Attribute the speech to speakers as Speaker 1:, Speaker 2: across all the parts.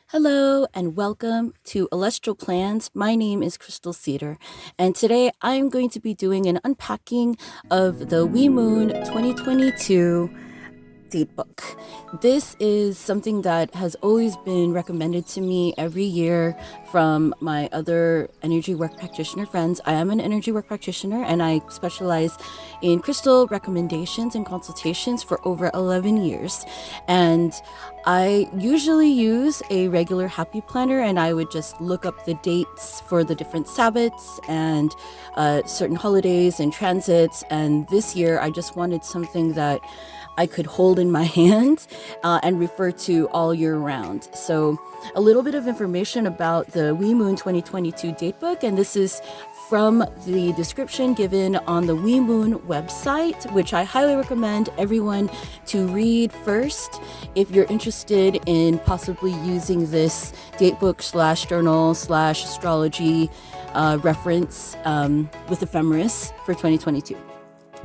Speaker 1: Hello and welcome to Celestial Plans. My name is Crystal Cedar, and today I'm going to be doing an unpacking of the We'Moon 2022 Datebook. This is something that has always been recommended to me every year from my other energy work practitioner friends. I am an energy work practitioner and I specialize in crystal recommendations and consultations for over 11 years. And I usually use a regular happy planner, and I would just look up the dates for the different Sabbats and certain holidays and transits. And this year I just wanted something that I could hold in my hand and refer to all year round. So a little bit of information about the We'Moon 2022 Datebook, and this is from the description given on the We'Moon website, which I highly recommend everyone to read first if you're interested in possibly using this datebook / journal / astrology reference with Ephemeris for 2022.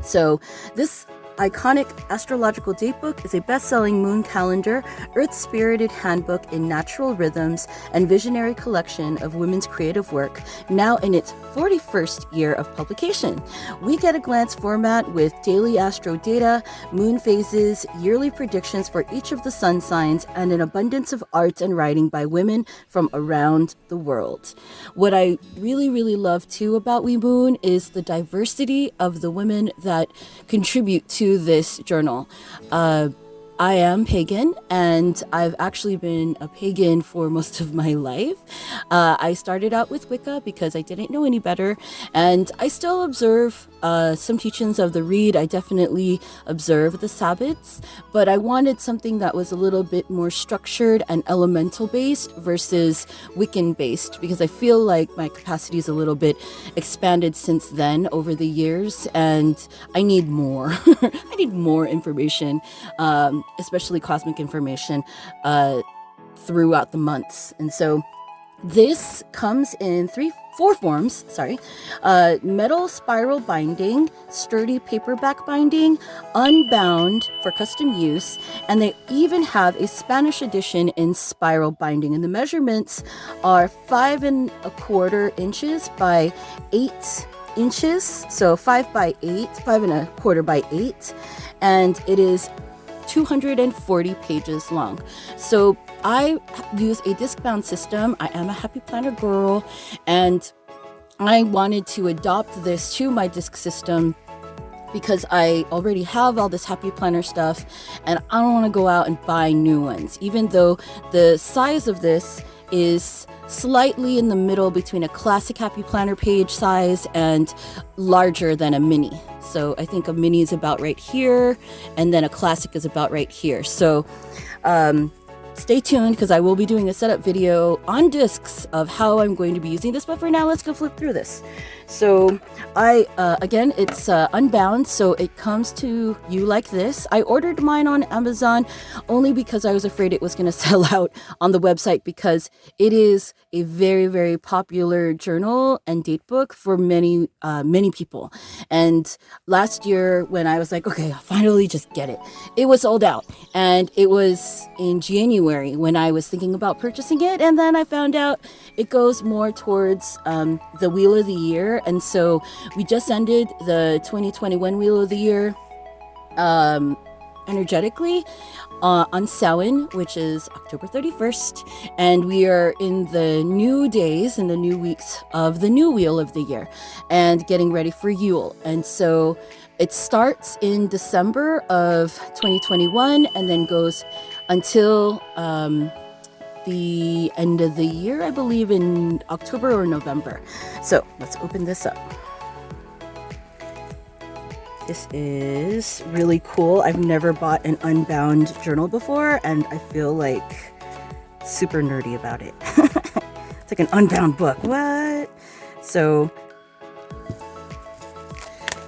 Speaker 1: So this iconic astrological datebook is a best-selling moon calendar, earth-spirited handbook in natural rhythms, and visionary collection of women's creative work, now in its 41st year of publication. We get a glance format with daily astro data, moon phases, yearly predictions for each of the sun signs, and an abundance of art and writing by women from around the world. What I really love too about We'Moon is the diversity of the women that contribute to this journal. I am pagan, and I've actually been a pagan for most of my life. I started out with Wicca because I didn't know any better, and I still observe some teachings of the Reed. I definitely observe the Sabbats, but I wanted something that was a little bit more structured and elemental based versus Wiccan based, because I feel like my capacity is a little bit expanded since then over the years, and I need more. I need more information, especially cosmic information, throughout the months. And so this comes in four forms, metal spiral binding, sturdy paperback binding, Unbound for custom use, and they even have a Spanish edition in spiral binding. And the measurements are 5¼ inches by 8 inches, so 5 by 8, 5¼ by 8, and it is 240 pages long. So I use a disc-bound system. I am a happy planner girl, and I wanted to adopt this to my disc system because I already have all this happy planner stuff, and I don't want to go out and buy new ones, even though the size of this is slightly in the middle between a classic happy planner page size and larger than a mini. So I think a mini is about right here, and then a classic is about right here. So stay tuned, because I will be doing a setup video on discs of how I'm going to be using this. But for now, let's go flip through this. So again, it's Unbound, so it comes to you like this. I ordered mine on Amazon only because I was afraid it was going to sell out on the website, because it is a very popular journal and date book for many people. And last year when I was like, okay, I'll finally just get it, it was sold out. And it was in January when I was thinking about purchasing it, and then I found out it goes more towards the Wheel of the Year. And so we just ended the 2021 Wheel of the Year energetically on Samhain, which is October 31st, and we are in the new days and the new weeks of the new Wheel of the Year and getting ready for Yule. And so it starts in December of 2021 and then goes until the end of the year, I believe in October or November. So let's open this up. This is really cool. I've never bought an Unbound journal before, and I feel like super nerdy about it. It's like an Unbound book. What? So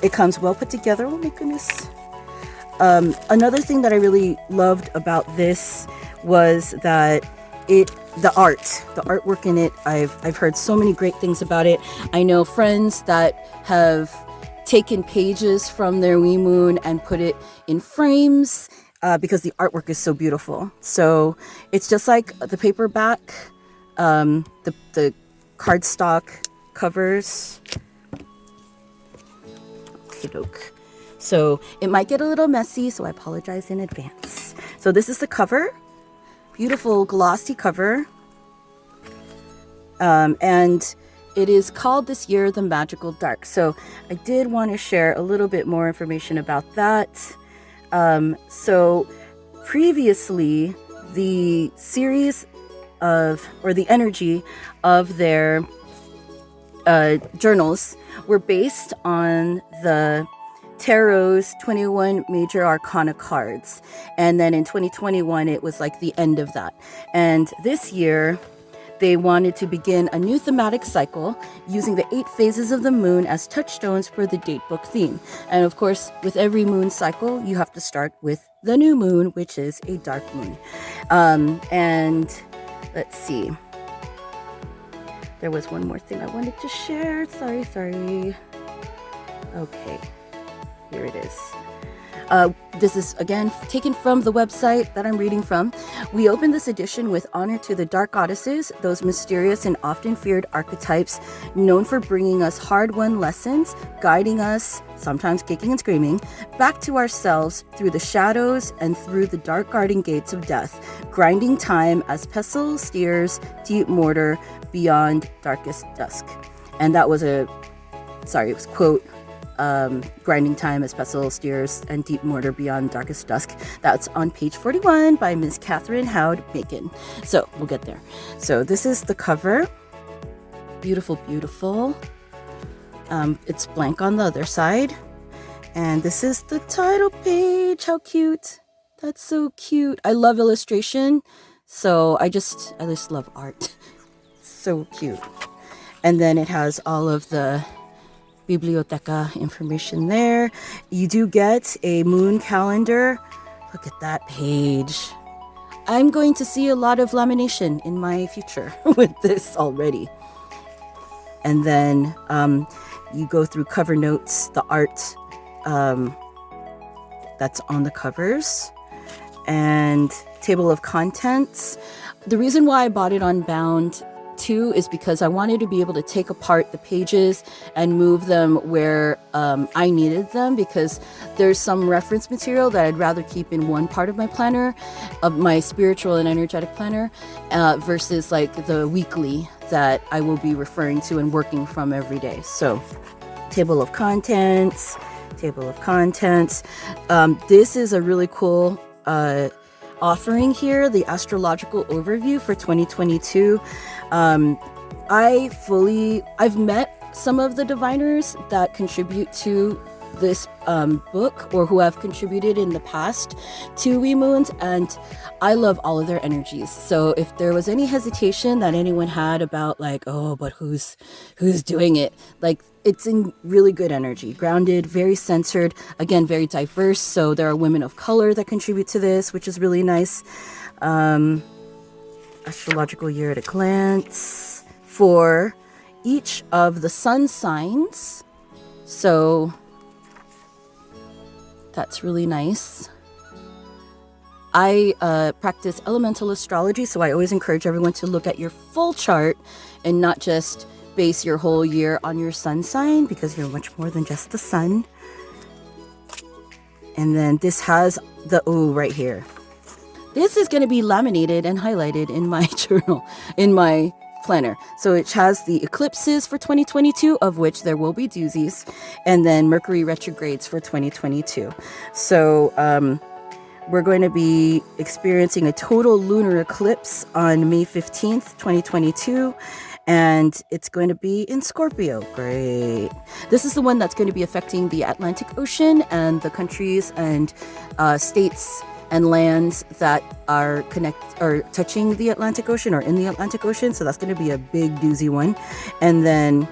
Speaker 1: it comes well put together. Oh my goodness. Another thing that I really loved about this was that the artwork in it, I've heard so many great things about it. I know friends that have taken pages from their We'Moon and put it in frames because the artwork is so beautiful. So it's just like the paperback, the cardstock covers. Okey-doke. So it might get a little messy, so I apologize in advance. So this is the cover. Beautiful glossy cover. And it is called this year The Magical Dark. So I did want to share a little bit more information about that. So previously, the series of, or the energy of their journals were based on the Tarot's 21 major arcana cards. And then in 2021, it was like the end of that. And this year, they wanted to begin a new thematic cycle using the 8 phases of the moon as touchstones for the datebook theme. And of course, with every moon cycle, you have to start with the new moon, which is a dark moon. And let's see. There was one more thing I wanted to share. Sorry. Okay, here it is. This is, again, taken from the website that I'm reading from. We open this edition with honor to the dark goddesses, those mysterious and often feared archetypes known for bringing us hard-won lessons, guiding us, sometimes kicking and screaming, back to ourselves through the shadows and through the dark guarding gates of death, grinding time as pestle steers deep mortar beyond darkest dusk. And that was it was quote, grinding time as pestle steers and deep mortar beyond darkest dusk. That's on page 41 by Ms. Catherine Howard Bacon. So we'll get there. So this is the cover. Beautiful. It's blank on the other side. And this is the title page. How cute. That's so cute. I love illustration. So I just love art. So cute. And then it has all of the biblioteca information there. You do get a moon calendar. Look at that page. I'm going to see a lot of lamination in my future with this already. And then you go through cover notes, the art that's on the covers, and table of contents. The reason why I bought it Unbound too is because I wanted to be able to take apart the pages and move them where I needed them, because there's some reference material that I'd rather keep in one part of my planner, of my spiritual and energetic planner, versus like the weekly that I will be referring to and working from every day. So table of contents. This is a really cool offering here, the astrological overview for 2022. I've met some of the diviners that contribute to this book, or who have contributed in the past to We'Moons, and I love all of their energies. So if there was any hesitation that anyone had about like, oh, but who's doing it, like, it's in really good energy, grounded, very centered, again, very diverse. So there are women of color that contribute to this, which is really nice. Astrological year at a glance for each of the sun signs. So that's really nice. I practice elemental astrology, so I always encourage everyone to look at your full chart and not just base your whole year on your sun sign, because you're much more than just the sun. And then this has the right here. This is going to be laminated and highlighted in my journal, in my planner. So it has the eclipses for 2022, of which there will be doozies, and then Mercury retrogrades for 2022. So we're going to be experiencing a total lunar eclipse on May 15th, 2022. And it's going to be in Scorpio. Great. This is the one that's going to be affecting the Atlantic Ocean and the countries and states and lands that are touching the Atlantic Ocean or in the Atlantic Ocean. So that's going to be a big doozy one. And then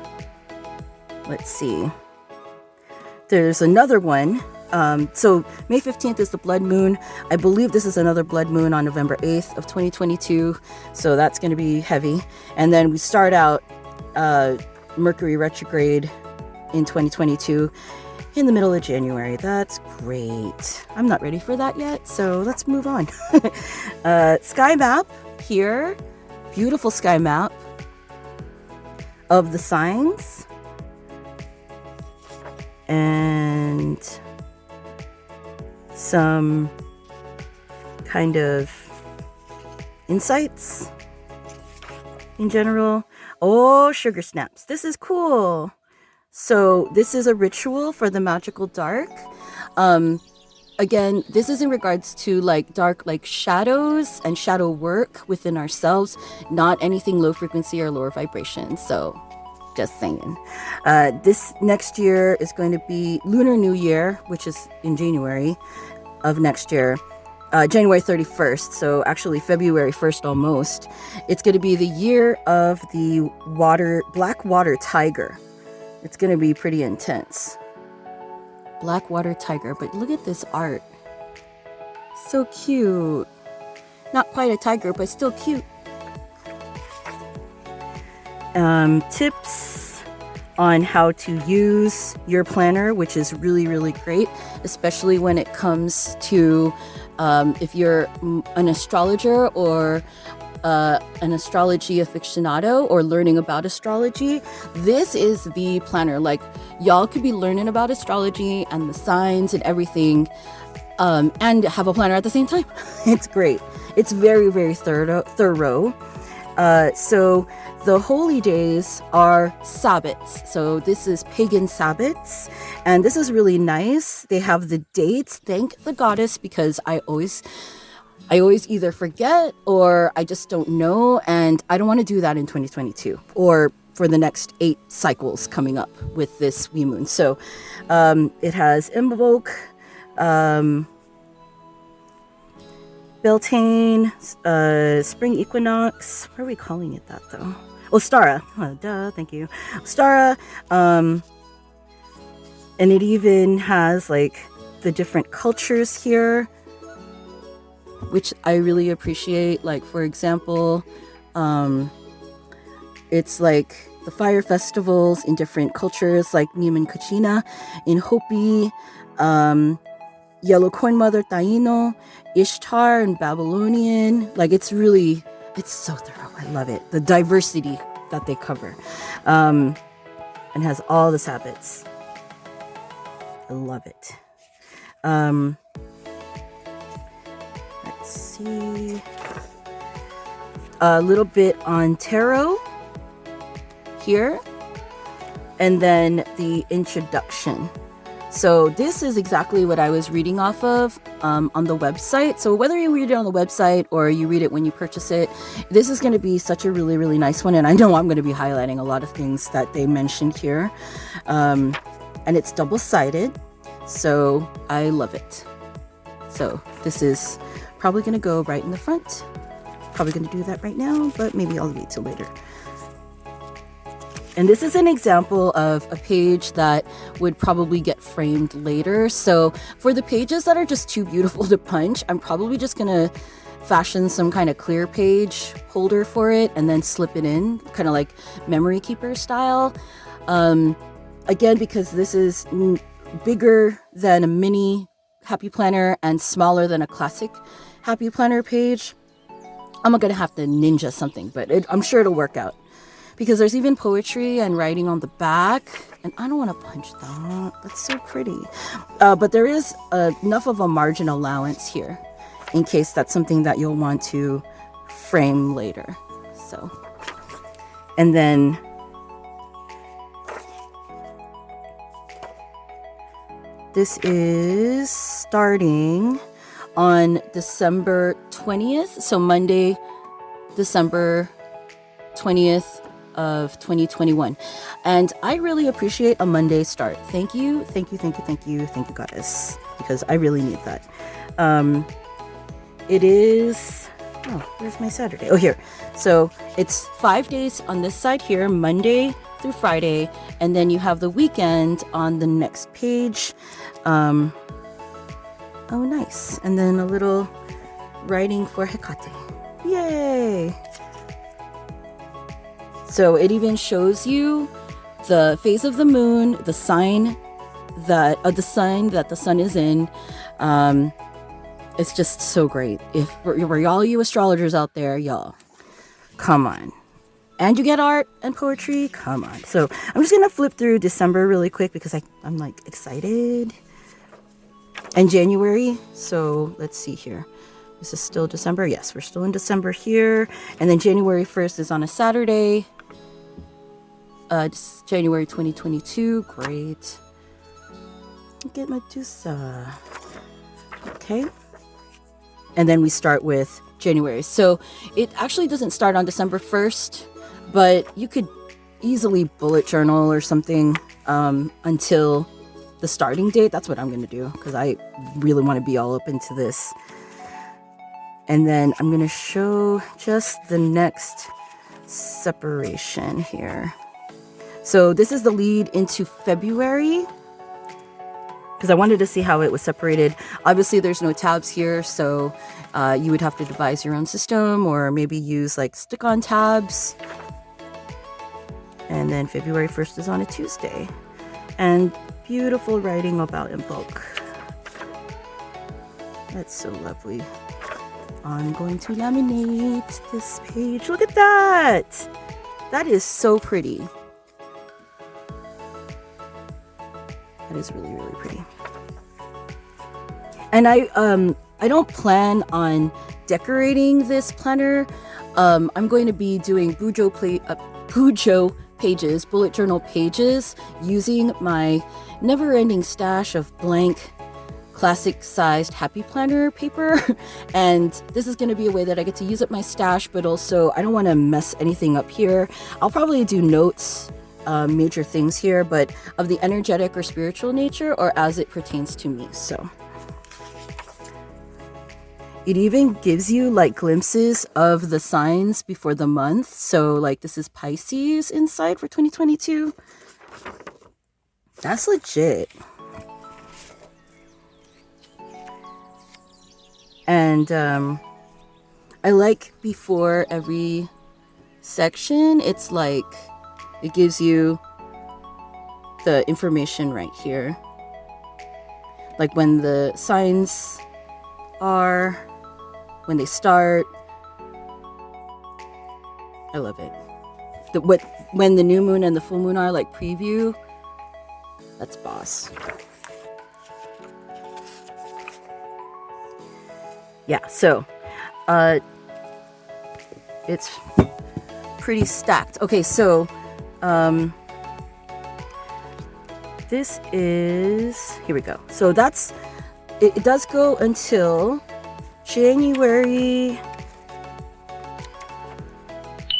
Speaker 1: let's see. There's another one. So May 15th is the blood moon. I believe this is another blood moon on November 8th of 2022. So that's going to be heavy. And then we start out Mercury retrograde in 2022. in the middle of January. That's great. I'm not ready for that yet, so let's move on. Sky map here. Beautiful sky map of the signs. And some kind of insights in general. Oh, sugar snaps. This is cool. So this is a ritual for the magical dark. Again, this is in regards to like dark, like shadows and shadow work within ourselves, not anything low frequency or lower vibration. So just saying. This next year is going to be Lunar New Year, which is in January of next year. January 31st, so actually February 1st almost. It's going to be the year of the black water tiger. It's going to be pretty intense. Black water tiger, but look at this art. So cute. Not quite a tiger, but still cute. Tips on how to use your planner, which is really, really great, especially when it comes to if you're an astrologer or an astrology aficionado or learning about astrology. This is the planner. Like, y'all could be learning about astrology and the signs and everything, and have a planner at the same time. It's great. It's very, very thorough. So the holy days are Sabbats. So this is pagan Sabbats, and this is really nice. They have the dates. Thank the goddess, because I always either forget or I just don't know, and I don't want to do that in 2022 or for the next 8 cycles coming up with this We'Moon. So it has Invoke, Beltane, Spring Equinox. What are we calling it that though? Ostara. Oh, duh, thank you. Ostara. And it even has like the different cultures here, which I really appreciate. Like, for example, it's like the fire festivals in different cultures, like Niman Kachina in Hopi, Yellow Corn Mother Taino, Ishtar in Babylonian. Like, it's so thorough. I love it. The diversity that they cover. And has all the Sabbats. I love it. Let's see. A little bit on tarot here. And then the introduction. So this is exactly what I was reading off of on the website. So whether you read it on the website or you read it when you purchase it, this is going to be such a really, really nice one. And I know I'm going to be highlighting a lot of things that they mentioned here. And it's double-sided. So I love it. So this is probably going to go right in the front. Probably going to do that right now, but maybe I'll wait till later. And this is an example of a page that would probably get framed later. So for the pages that are just too beautiful to punch, I'm probably just going to fashion some kind of clear page holder for it and then slip it in, kind of like memory keeper style. Again, because this is bigger than a mini happy planner and smaller than a classic happy planner page, I'm going to have to ninja something, but I'm sure it'll work out. Because there's even poetry and writing on the back. And I don't want to punch that. That's so pretty. But there is enough of a margin allowance here in case that's something that you'll want to frame later. So, and then this is starting on December 20th. So Monday, December 20th. Of 2021. And I really appreciate a Monday start. Thank you, goddess, because I really need that. It is, where's my Saturday? Oh, here. So it's 5 days on this side here, Monday through Friday, and then you have the weekend on the next page. Oh, nice. And then a little writing for Hecate. Yay! So it even shows you the phase of the moon, the sign that the sign that the sun is in. It's just so great. If for all you astrologers out there, y'all, come on. And you get art and poetry, come on. So I'm just gonna flip through December really quick because I'm like excited. And January, so let's see here. This is still December. Yes, we're still in December here. And then January 1st is on a Saturday. January 2022. Great. Get Medusa. Okay. And then we start with January. So it actually doesn't start on December 1st, but you could easily bullet journal or something until the starting date. That's what I'm going to do because I really want to be all up into this. And then I'm going to show just the next separation here. So this is the lead into February because I wanted to see how it was separated. Obviously, there's no tabs here, so you would have to devise your own system or maybe use like stick-on tabs. And then February 1st is on a Tuesday. And beautiful writing about in bulk. That's so lovely. I'm going to laminate this page. Look at that! That is so pretty. That is really, really pretty. And I don't plan on decorating this planner. I'm going to be doing Bujo pages, bullet journal pages, using my never-ending stash of blank classic-sized happy planner paper. And this is going to be a way that I get to use up my stash, but also I don't want to mess anything up here. I'll probably do notes, major things here, but of the energetic or spiritual nature or as it pertains to me. So it even gives you like glimpses of the signs before the month. So like this is Pisces inside for 2022. That's legit. And I like before every section, it's like it gives you the information right here. Like when the signs are, when they start. I love it. When the new moon and the full moon are, like preview. That's boss. Yeah, so it's pretty stacked. Okay, so this is, here we go. So that's, it does go until January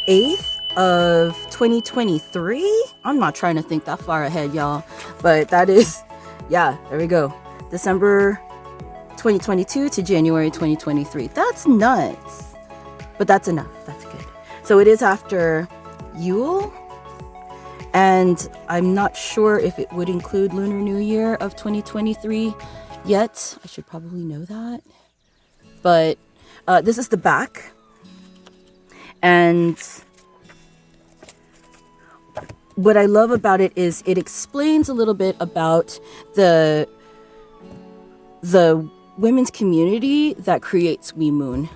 Speaker 1: 8th of 2023. I'm not trying to think that far ahead, y'all, but that is, yeah, there we go. December 2022 to January 2023. That's nuts. But that's enough. That's good. So it is after Yule. And I'm not sure if it would include Lunar New Year of 2023 yet. I should probably know that. But this is the back. And what I love about it is it explains a little bit about the women's community that creates We'Moon.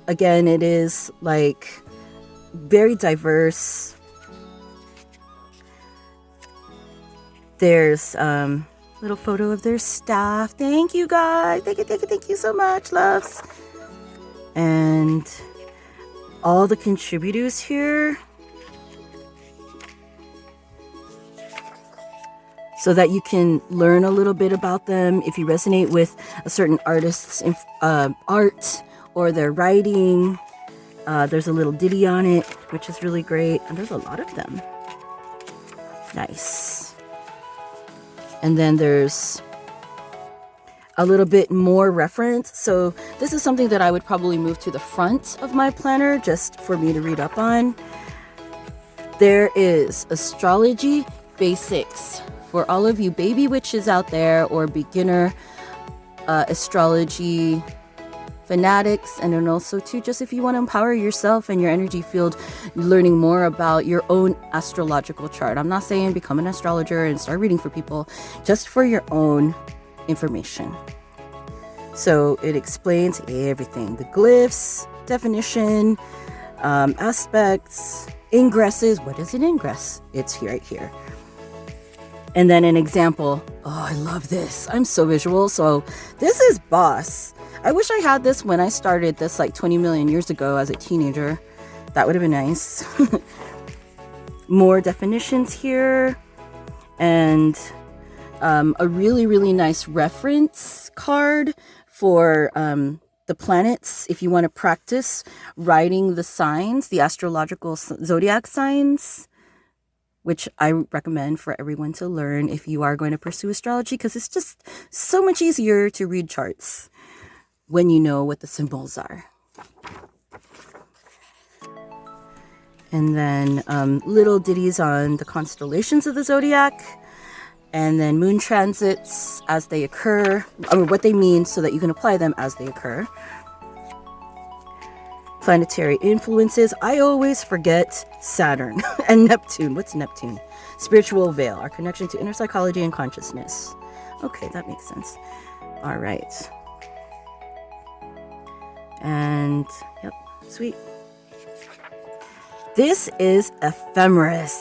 Speaker 1: Again, it is like very diverse. There's little photo of their staff. Thank you guys. Thank you so much, loves. And all the contributors here, so that you can learn a little bit about them if you resonate with a certain artist's art or their writing. There's a little ditty on it, which is really great. And there's a lot of them. Nice. And then there's a little bit more reference. So this is something that I would probably move to the front of my planner just for me to read up on. There is Astrology Basics for all of you baby witches out there, or beginner astrology fanatics, and then also too, just if you want to empower yourself and your energy field, learning more about your own astrological chart. I'm not saying become an astrologer and start reading for people, just for your own information. So it explains everything: the glyphs, definition, aspects, ingresses. What is an ingress? It's right here. And then an example. Oh, I love this. I'm so visual. So this is Boss. I wish I had this when I started this like 20 million years ago as a teenager. That would have been nice. More definitions here. And a really, really nice reference card for the planets if you want to practice writing the signs, the astrological zodiac signs, which I recommend for everyone to learn if you are going to pursue astrology, because it's just so much easier to read charts when you know what the symbols are. And then little ditties on the constellations of the zodiac, and then moon transits as they occur, or what they mean so that you can apply them as they occur. Planetary influences. I always forget Saturn and Neptune. What's Neptune? Spiritual veil, our connection to inner psychology and consciousness. Okay, that makes sense. All right. And yep, sweet. This is Ephemeris.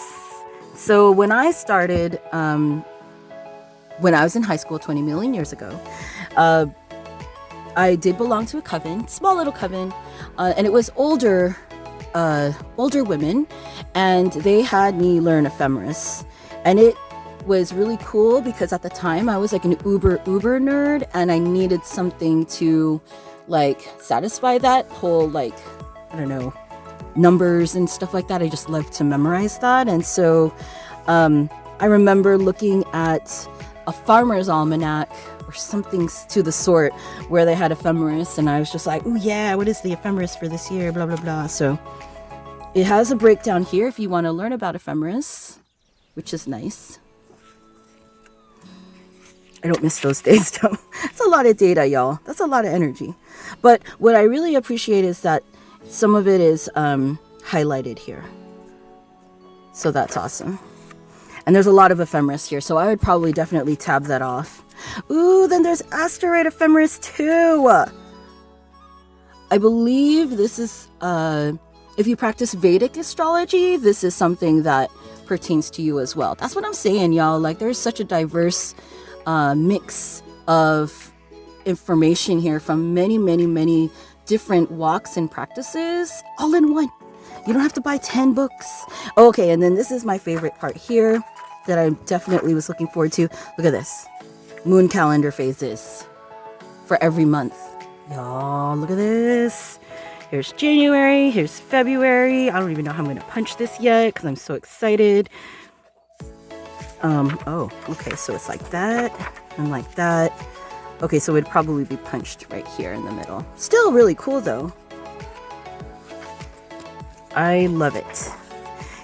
Speaker 1: So when I started, when I was in high school 20 million years ago, I did belong to a coven, small little coven, and it was older women, and they had me learn Ephemeris, and it was really cool because at the time I was like an uber nerd, and I needed something to like satisfy that whole, like, I don't know, numbers and stuff like that. I just love to memorize that. And so I remember looking at a farmer's almanac or something to the sort where they had Ephemeris, and I was just like, oh yeah, what is the Ephemeris for this year, blah blah blah. So it has a breakdown here if you want to learn about Ephemeris, which is nice. I don't miss those days though. That's a lot of data, y'all. That's a lot of energy. But what I really appreciate is that some of it is highlighted here. So that's awesome. And there's a lot of Ephemeris here, so I would probably definitely tab that off. Ooh, then there's asteroid Ephemeris too. I believe this is, if you practice Vedic astrology, this is something that pertains to you as well. That's what I'm saying, y'all. Like, there's such a diverse mix of information here from many different walks and practices all in one. You don't have to buy 10 books. Okay, and then this is my favorite part here that I definitely was looking forward to. Look at this. Moon calendar phases for every month. Y'all, look at this. Here's January, here's February. I don't even know how I'm going to punch this yet because I'm so excited. Oh, okay, so it's like that and like that. Okay, so it'd probably be punched right here in the middle. Still really cool though. I love it.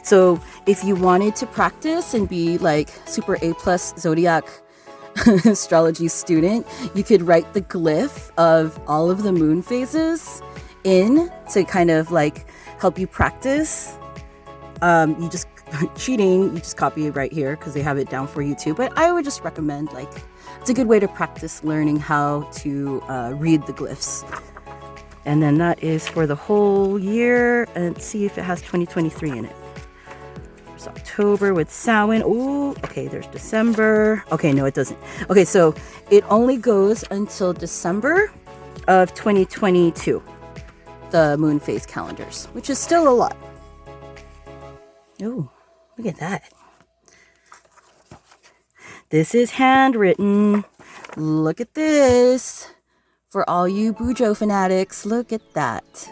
Speaker 1: So if you wanted to practice and be like super A+ zodiac astrology student, you could write the glyph of all of the moon phases in to kind of like help you practice. You just cheating, you just copy it right here because they have it down for you too. But I would just recommend, like, it's a good way to practice learning how to read the glyphs. And then that is for the whole year. And see if it has 2023 in it. There's October with Samhain. Oh, okay, there's December. Okay, no, it doesn't. Okay, so it only goes until December of 2022, the moon phase calendars, which is still a lot. Oh, look at that. This is handwritten. Look at this. For all you Bujo fanatics, look at that.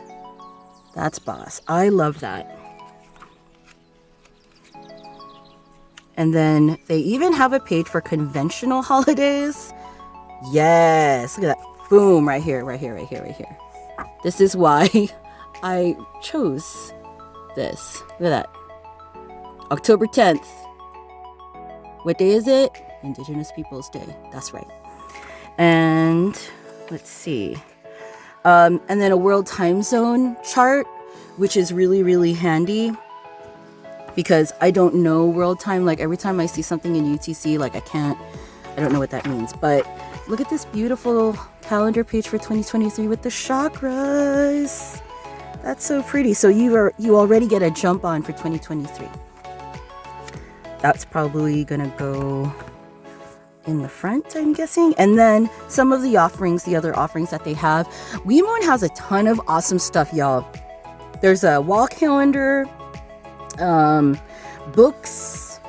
Speaker 1: That's boss. I love that. And then they even have a page for conventional holidays. Yes, look at that. Boom, right here, right here, right here, right here. This is why I chose this. Look at that. October 10th. What day is it? Indigenous Peoples Day. That's right. And let's see. And then a world time zone chart, which is really, really handy because I don't know world time. Like every time I see something in UTC, like I don't know what that means. But look at this beautiful calendar page for 2023 with the chakras. That's so pretty. So you already get a jump on for 2023. That's probably gonna go in the front, I'm guessing. And then some of the offerings, the other offerings that they have. We'Moon has a ton of awesome stuff, y'all. There's a wall calendar, books.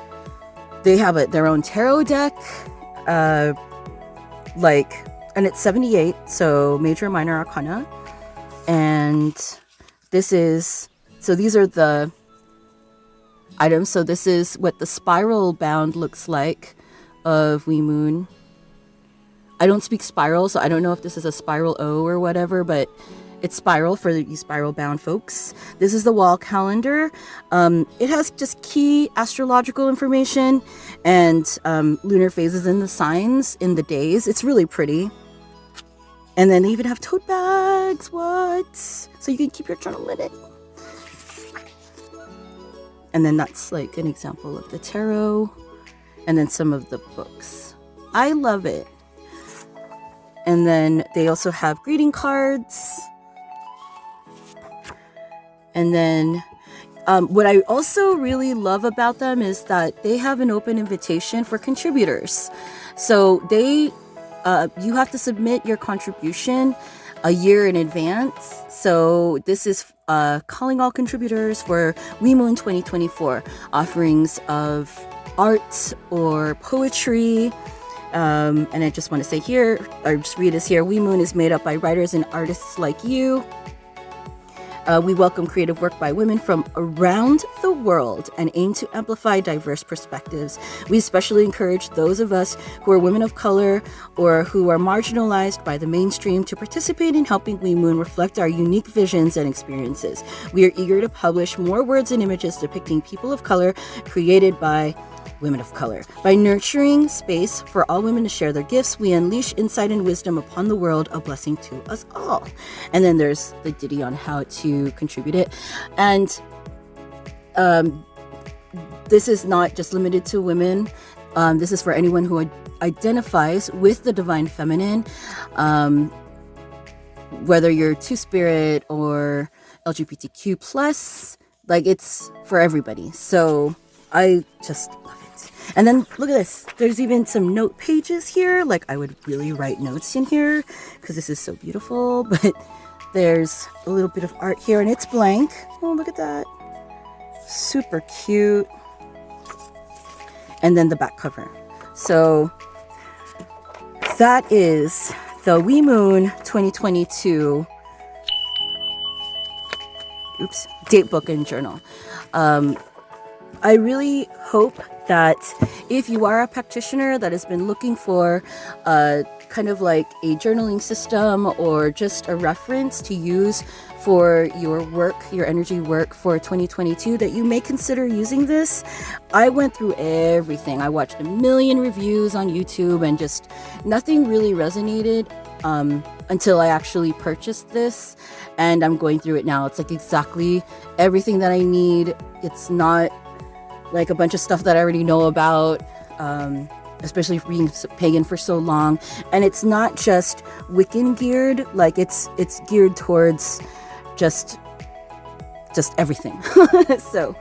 Speaker 1: They have their own tarot deck, and it's 78, so major, minor arcana. And these are the items. So this is what the spiral bound looks like of We'Moon. I don't speak spiral, so I don't know if this is a spiral O or whatever, but it's spiral for you spiral bound folks. This is the wall calendar. It has just key astrological information and lunar phases in the signs in the days. It's really pretty. And then they even have tote bags. What? So you can keep your journal in it. And then that's like an example of the tarot. And then some of the books. I love it. And then they also have greeting cards. And then what I also really love about them is that they have an open invitation for contributors. So you have to submit your contribution a year in advance. So this is calling all contributors for We'Moon 2024 offerings of art or poetry. And I just want to say here, or just read this here, We'Moon is made up by writers and artists like you. We welcome creative work by women from around the world and aim to amplify diverse perspectives. We especially encourage those of us who are women of color or who are marginalized by the mainstream to participate in helping We'Moon reflect our unique visions and experiences. We are eager to publish more words and images depicting people of color created by women of color. By nurturing space for all women to share their gifts, we unleash insight and wisdom upon the world, a blessing to us all. And then there's the ditty on how to contribute it. And this is not just limited to women. This is for anyone who identifies with the divine feminine, whether you're two-spirit or LGBTQ+, like it's for everybody. So I just love it. And then look at this. There's even some note pages here. Like I would really write notes in here because this is so beautiful. But there's a little bit of art here and it's blank. Oh, look at that. Super cute. And then the back cover. So that is the We'Moon 2022 Datebook and Journal. I really hope that if you are a practitioner that has been looking for kind of like a journaling system or just a reference to use for your work, your energy work for 2022, that you may consider using this. I went through everything. I watched a million reviews on YouTube and just nothing really resonated until I actually purchased this, and I'm going through it now. It's like exactly everything that I need. It's not like a bunch of stuff that I already know about, especially for being pagan for so long. And it's not just Wiccan geared, like it's geared towards just everything. So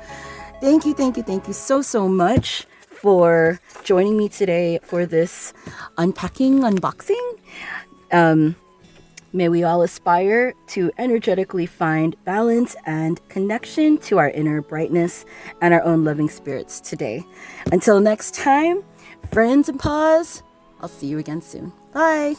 Speaker 1: thank you so much for joining me today for this unboxing. May we all aspire to energetically find balance and connection to our inner brightness and our own loving spirits today. Until next time, friends and paws, I'll see you again soon. Bye.